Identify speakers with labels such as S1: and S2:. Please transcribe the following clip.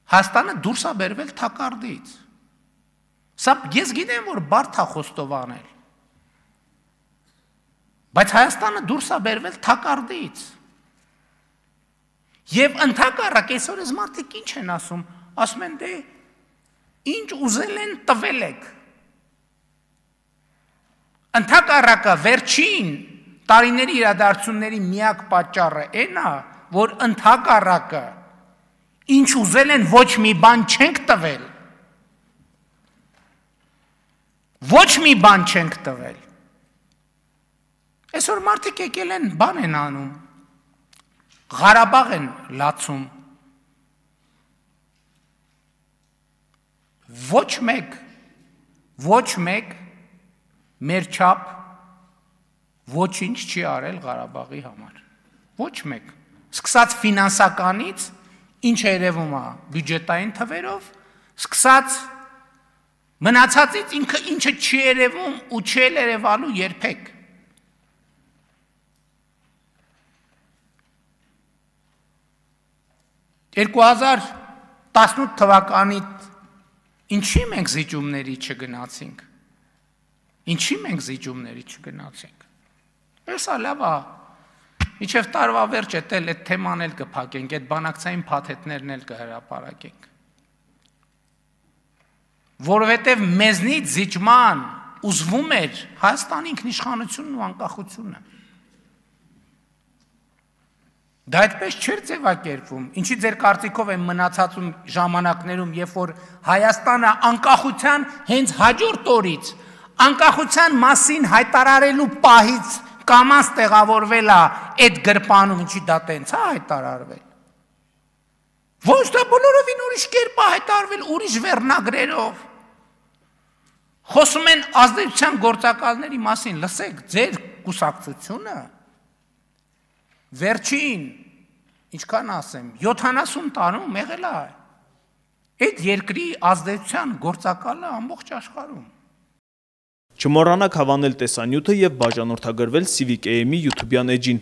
S1: Հայաստանը դուրս է բերվել թակարդից։ Սա ես գիտեմ, որ բարդ է խոստովանել։ Բայց Հայաստանը դուրս է բերվել թակարդից։ Եվ ընդհակառակ այսօր այս մարդիկ ինչ են ասում, ասում են դե ինչ ուզել են տվել եք։ Ընդհակառակը վերջին տարիների իրադարձությունների միակ պատճառը այն է, որ ընդհակառակը ինչ ուզել են ոչ մի բան չենք տվել։ Ոչ մի բան չենք տվել։ Այսօր մարդիկ եկել են բան են անում, Ղարաբաղ են լացում։ Ոչ մեկ մեր չափ ոչինչ չի արել Ղարաբաղի համար։ Ոչ մեկ։ Սկսած ֆինանսականից, ինչ երևում է բյուջետային թվերով, սկսած մնացածից ինչը չի երևում ու չի երևալու երբեք։ (2018) թվականից ինչի մենք զիջումների չգնացինք։ Ինչի մենք զիջումների չգնացինք։ Էսա լավ է։ Մինչև տարվա վերջը էլ այդ թեման էլ կփակենք, այդ բանակցային փաթեթներն էլ կհրապարակենք։ Որովհետև մեզնից զիջման ուզվում էր Հայաստանի ինքնիշխանությունն ու անկախությունը։ Դա այդպես չէր ձևակերպվում, ինչի ձեր կարծիքով են մնացածում ժամանակներում, երբ որ Հայաստանը անկախության հենց հաջորդ օրից, անկախության մասին հայտարարելու պահից կամաց տեղավորվել է այդ գրպանում, ինչի դա տենց է հայտարարվել։ Ոչ դա բոլորովին ուրիշ կերպ է հայտարարվել, ուրիշ վերնագրերով։ Խոսում են ազդեցության գործակալների մասին, լսեք, ձեր կուսակցությունը վերջին, ինչքան ասեմ, 70 տարում եղել է այդ երկրի ազդեցության գործակալը ամբողջ աշխարհում։
S2: Չմոռանաք հավանել տեսանյութը և բաժանորդագրվել Civic AM-ի YouTube-յան էջին։